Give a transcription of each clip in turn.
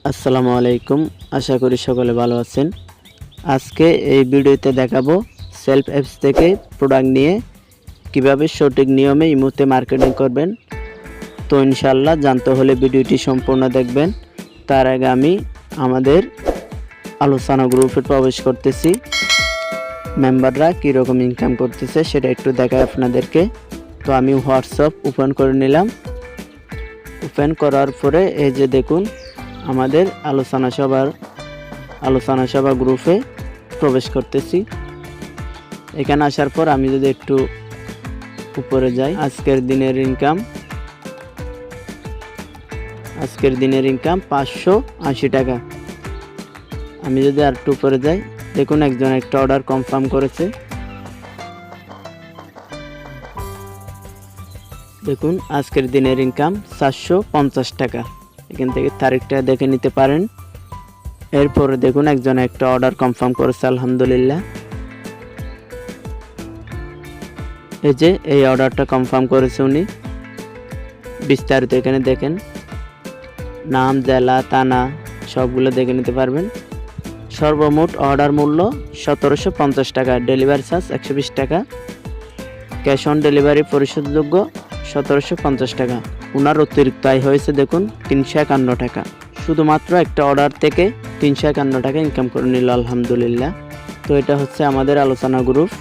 আসসালামু আলাইকুম। আশা করি সকলে ভালো আছেন। আজকে এই ভিডিওতে দেখাবো সেলফ অ্যাপস থেকে প্রোডাক্ট নিয়ে কিভাবে সঠিক নিয়মে ইমোতে মার্কেটিং করবেন। তো ইনশাআল্লাহ জানতে হলে ভিডিওটি সম্পূর্ণ দেখবেন। তার আগে আমি আমাদের আলোচনা গ্রুপে প্রবেশ করতেছি। মেম্বাররা কীরকম ইনকাম করতেছে সেটা একটু দেখাই আপনাদেরকে। তো আমি হোয়াটসঅ্যাপ ওপেন করে নিলাম। ওপেন করার পরে এই যে দেখুন আমাদের আলোচনা সভা গ্রুপে প্রবেশ করতেছি। এখানে আসার পর আমি যদি একটু উপরে যাই, আজকের দিনের ইনকাম 580 টাকা। আমি যদি আর একটু উপরে যাই, দেখুন একজন একটা অর্ডার কনফার্ম করেছে। দেখুন আজকের দিনের ইনকাম 450 টাকা। এখান থেকে তারিখটা দেখে নিতে পারেন। এরপরে দেখুন একজন একটা অর্ডার কনফার্ম করেছে, আলহামদুলিল্লাহ। এই যে এই অর্ডারটা কনফার্ম করেছে উনি। বিস্তারিত এখানে দেখেন, নাম, জেলা, থানা সবগুলো দেখে নিতে পারবেন। সর্বমোট অর্ডার মূল্য 1750 টাকা, ডেলিভারি চার্জ 120 টাকা, ক্যাশ অন ডেলিভারি পরিশোধযোগ্য 1750 টাকা। ওনার অতিরিক্ত আয় হয়েছে দেখুন 351 টাকা। শুধুমাত্র একটা অর্ডার থেকে 351 টাকা ইনকাম করে নিল, আলহামদুলিল্লাহ। তো এটা হচ্ছে আমাদের আলোচনা গ্রুপ।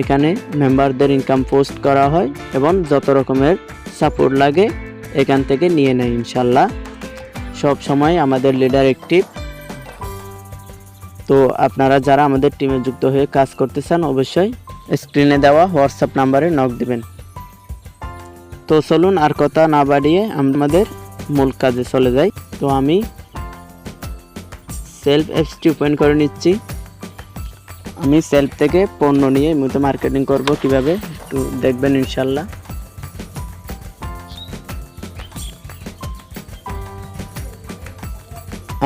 এখানে মেম্বারদের ইনকাম পোস্ট করা হয় এবং যত রকমের সাপোর্ট লাগে এখান থেকে নিয়ে নেয় ইনশাল্লাহ। সব সময় আমাদের লিডার অ্যাক্টিভ। তো আপনারা যারা আমাদের টিমে যুক্ত হয়ে কাজ করতে চান অবশ্যই স্ক্রিনে দেওয়া হোয়াটসঅ্যাপ নাম্বারে নক দিবেন। তো চলুন আর কথা না বাড়িয়ে আমাদের মূল কাজে চলে যাই। তো আমি সেলফ অ্যাপসটি ওপেন করে নিচ্ছি। আমি সেলফ থেকে পণ্য নিয়ে মূলত মার্কেটিং করব কিভাবে একটু দেখবেন ইনশাল্লাহ।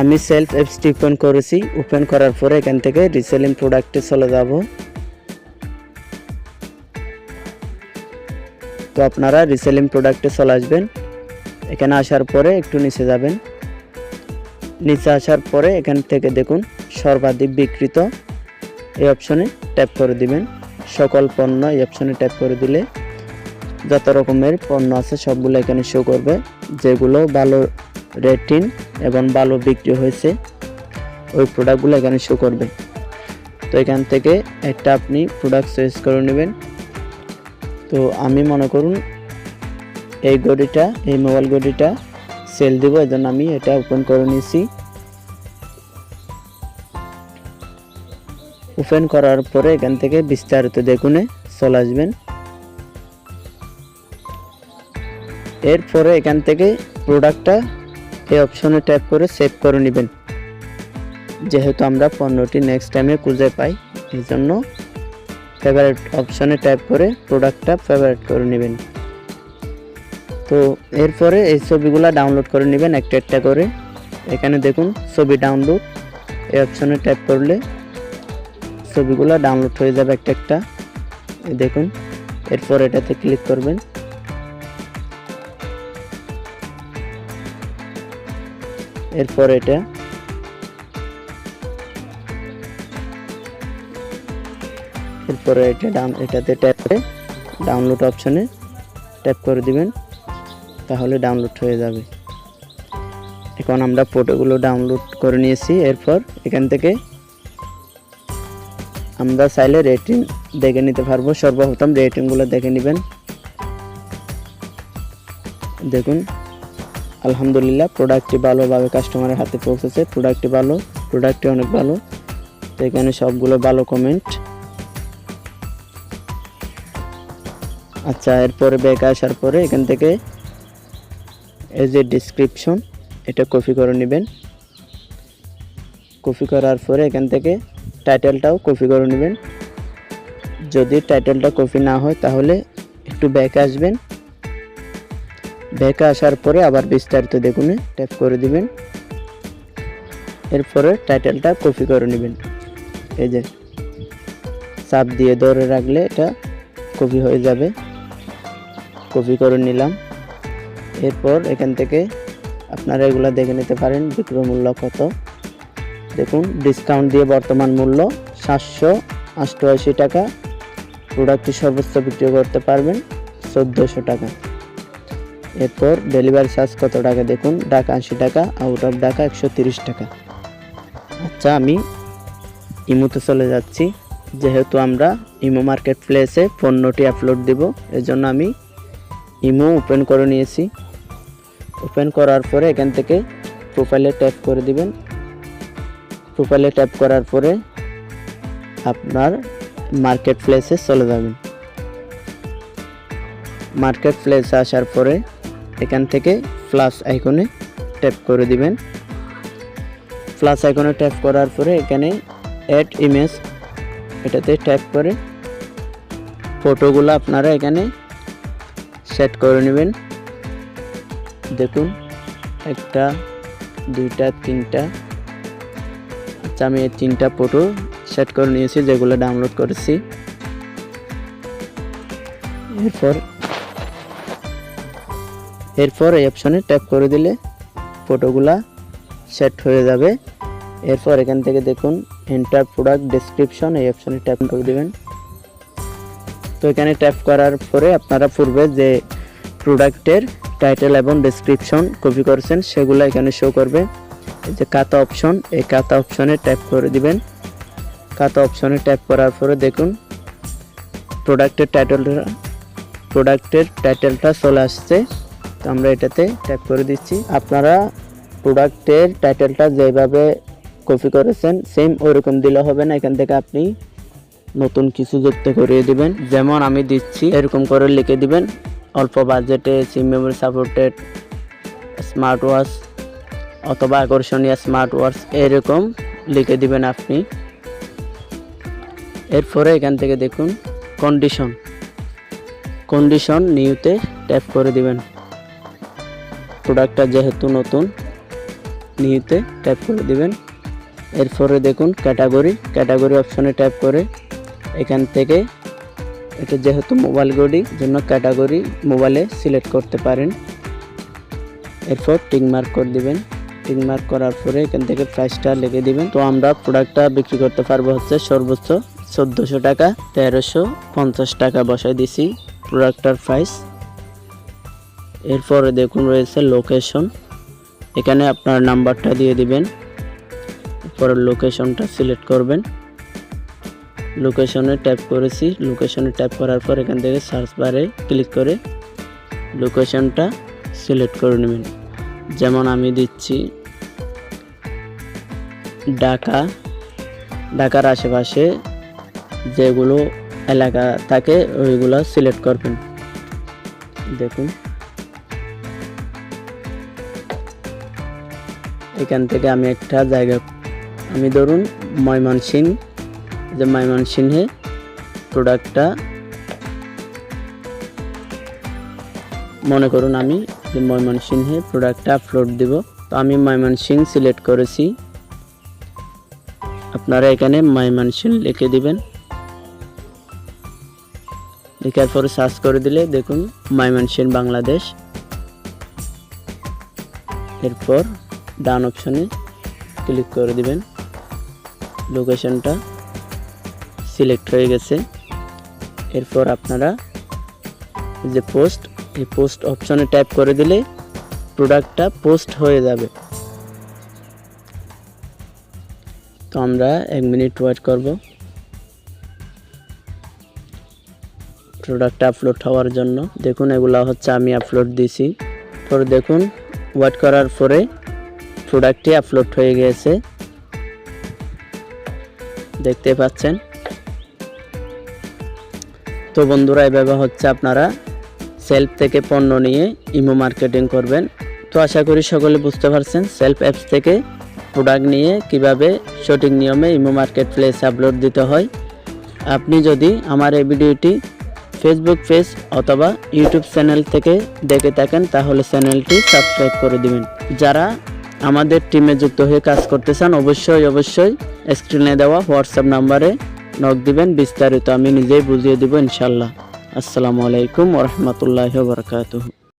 আমি সেলফ অ্যাপসটি ওপেন করেছি। ওপেন করার পরে এখান থেকে রিসেলিং প্রোডাক্টে চলে যাব। তো আপনারা রিসেলিং প্রোডাক্টে চলে আসবেন। এখানে আসার পরে একটু নিচে যাবেন। নিচে আসার পরে এখান থেকে দেখুন সর্বাধিক বিক্রিত এই অপশনে ট্যাপ করে দিবেন। সকল পণ্য এই অপশনে ট্যাপ করে দিলে যত রকমের পণ্য আছে সবগুলো এখানে শো করবে। যেগুলো ভালো রেটিং এবং ভালো বিক্রি হয়েছে ওই প্রোডাক্টগুলো এখানে শো করবে। তো এখান থেকে একটা আপনি প্রোডাক্ট চয়েস করে নেবেন। তো আমি মনে করুন এই মোবাইল ঘড়িটা সেল দিব, এই জন্য আমি এটা ওপেন করে নিয়েছি। ওপেন করার পরে এখান থেকে বিস্তারিত দেখুনে চলে আসবেন। এরপরে এখান থেকে প্রোডাক্টটা এই অপশনে ট্যাপ করে সেভ করে নেবেন। যেহেতু আমরা পণ্যটি নেক্সট টাইমে খুঁজে পাই এই জন্য ফেভারিট অপশনে ট্যাপ করে প্রোডাক্টটা ফেভারিট করে নেবেন। তো এরপরে এই ছবিগুলো ডাউনলোড করে নেবেন একটা একটা করে। এখানে দেখুন ছবি ডাউনলোড, এই অপশনে ট্যাপ করলে ছবিগুলো ডাউনলোড হয়ে যাবে একটা একটা। দেখুন এরপর এটাতে ক্লিক করবেন। এরপর এটাতে ট্যাপ করে ডাউনলোড অপশনে ট্যাপ করে দিবেন, তাহলে ডাউনলোড হয়ে যাবে। এখন আমরা ফটোগুলো ডাউনলোড করে নিয়েছি। এরপর এখান থেকে আমরা চাইলে রেটিং দেখে নিতে পারবো। সর্বপ্রথম রেটিংগুলো দেখে নেবেন। দেখুন আলহামদুলিল্লাহ প্রোডাক্টটি ভালোভাবে কাস্টমারের হাতে পৌঁছেছে। প্রোডাক্টটি অনেক ভালো। তো এখানে সবগুলো ভালো কমেন্ট। আচ্ছা, এরপরে ব্যাক আসার পরে এখান থেকে এই যে ডেসক্রিপশন এটা কপি করে নেবেন। কপি করার পরে এখান থেকে টাইটেলটাও কপি করে নেবেন। যদি টাইটেলটা কপি না হয় তাহলে একটু ব্যাকে আসবেন। ব্যাকে আসার পরে আবার বিস্তারিত দেখুন ট্যাপ করে দিবেন। এরপরে টাইটেলটা কপি করে নেবেন। এই যে চাপ দিয়ে ধরে রাখলে এটা কপি হয়ে যাবে। কপি করে নিলাম। এরপর এখান থেকে আপনারা এগুলো দেখে নিতে পারেন বিক্রয় মূল্য কত। দেখুন ডিসকাউন্ট দিয়ে বর্তমান মূল্য 788 টাকা। প্রোডাক্টটি সর্বোচ্চ বিক্রি করতে পারবেন 1400 টাকা। এরপর ডেলিভারি চার্জ কত টাকা দেখুন, ঢাকা 80 টাকা, আউট অফ ঢাকা 130 টাকা। আচ্ছা, আমি ইমোতে চলে যাচ্ছি। যেহেতু আমরা ইমো মার্কেট প্লেসে পণ্যটি আপলোড দেব, এজন্য আমি ইমো ওপেন করে নিয়েছি। ওপেন করার পরে এখান থেকে প্রোফাইলে ট্যাপ করে দিবেন। প্রোফাইলে ট্যাপ করার পরে আপনার মার্কেট প্লেসে চলে যাবেন। মার্কেট প্লেসে আসার পরে এখান থেকে প্লাস আইকনে ট্যাপ করে দিবেন। প্লাস আইকনে ট্যাপ করার পরে এখানে অ্যাড ইমেজ, এটাতে ট্যাপ করে ফটোগুলো আপনারা এখানে সেট করে নেবেন। দেখুন 1টা 2টা 3টা। আচ্ছা, আমি এই 3টা ফটো সেট করে নিয়েছি যেগুলো ডাউনলোড করেছি। এরপর এই অপশনে ট্যাপ করে দিলে ফটোগুলা সেট হয়ে যাবে। এরপর এখান থেকে দেখুন এন্টার প্রোডাক্ট ডেসক্রিপশন, এই অপশনে ট্যাপ করে দিবেন। তো এখানে ট্যাপ করার পরে আপনারা পূর্বে যে প্রোডাক্টের টাইটেল এবং ডেসক্রিপশন কপি করেছেন সেগুলো এখানে শো করবে। এই যে খাতা অপশন, এই খাতা অপশনে ট্যাপ করে দিবেন। খাতা অপশনে ট্যাপ করার পরে দেখুন প্রোডাক্টের টাইটেলটা চলে আসছে। তো আমরা এটাতে ট্যাপ করে দিচ্ছি। আপনারা প্রোডাক্টের টাইটেলটা যেভাবে কপি করেছেন সেম ওইরকম দিলে হবে না, এখান থেকে আপনি নতুন কিছু যুক্ত করিয়ে দিবেন। যেমন আমি দিচ্ছি এরকম করে লিখে দিবেন, অল্প বাজেটে সিম মেমোরি সাপোর্টেড স্মার্ট ওয়াচ অথবা আকর্ষণীয় স্মার্ট ওয়াচ, এরকম লিখে দিবেন আপনি। এরপরে এখান থেকে দেখুন কন্ডিশন নিউতে ট্যাপ করে দিবেন। প্রোডাক্টটা যেহেতু নতুন, নিউতে ট্যাপ করে দিবেন। এরপরে দেখুন ক্যাটাগরি অপশনে ট্যাপ করে এখান থেকে এটা যেহেতু মোবাইল ঘড়ি জন্য ক্যাটাগরি মোবাইলে সিলেক্ট করতে পারেন। এরপর টিক মার্ক করে দিবেন। টিক মার্ক করার পরে এখান থেকে প্রাইসটা লিখে দিবেন। তো আমরা প্রোডাক্টটা বিক্রি করতে পারবো হচ্ছে সর্বোচ্চ 1400 টাকা, 1350 টাকা বসাই দিছি প্রোডাক্টটার প্রাইস। এরপরে দেখুন রয়েছে লোকেশন, এখানে আপনার নাম্বারটা দিয়ে দিবেন। এরপরে লোকেশনটা সিলেক্ট করবেন। লোকেশনে ট্যাপ করেছি, লোকেশনে ট্যাপ করার পর এখান থেকে সার্চ বারে ক্লিক করে লোকেশনটা সিলেক্ট করে নেবেন। যেমন আমি দিচ্ছি ঢাকার আশেপাশে যেগুলো এলাকা থাকে ওইগুলো সিলেক্ট করবেন। দেখুন এখান থেকে আমি একটা জায়গা, আমি ধরুন ময়মনসিংহে প্রোডাক্টটা মনে করুন আমি যে ময়মনসিংহে প্রোডাক্টটা আপলোড দিব। তো আমি ময়মনসিংহ সিলেক্ট করেছি, আপনারা এখানে ময়মনসিংহ লিখে দিবেন। লেখার পরে সার্চ করে দিলে দেখুন ময়মনসিংহ বাংলাদেশ। এরপর ডান অপশনে ক্লিক করে দিবেন। লোকেশনটা সিলেক্ট হয়ে গেছে। এরপর আপনারা যে এই পোস্ট অপশনে ট্যাপ করে দিলে প্রোডাক্টটা পোস্ট হয়ে যাবে। তো আমরা 1 মিনিট ওয়েট করব প্রোডাক্টটা আপলোড হওয়ার জন্য। দেখুন এগুলা হচ্ছে আমি আপলোড দিছি। পরে দেখুন ওয়েট করার পরে প্রোডাক্টটি আপলোড হয়ে গেছে, দেখতে পাচ্ছেন। তো বন্ধুরা এভাবে হচ্ছে আপনারা সেলফ থেকে পণ্য নিয়ে ইমো মার্কেটিং করবেন। তো আশা করি সকলে বুঝতে পারছেন সেলফ অ্যাপস থেকে প্রোডাক্ট নিয়ে কিভাবে সঠিক নিয়মে ইমো মার্কেট প্লেসে আপলোড দিতে হয়। আপনি যদি আমার এই ভিডিওটি ফেসবুক পেজ অথবা ইউটিউব চ্যানেল থেকে দেখে থাকেন তাহলে চ্যানেলটি সাবস্ক্রাইব করে দিবেন। যারা আমাদের টিমে যুক্ত হয়ে কাজ করতে চান অবশ্যই স্ক্রিনে দেওয়া হোয়াটসঅ্যাপ নাম্বারে নক দিবেন, বিস্তারিত আমি নিজেই বুঝিয়ে দিব ইনশাল্লাহ। আসসালামু আলাইকুম ওয়া রাহমাতুল্লাহি ওয়া বারাকাতুহু।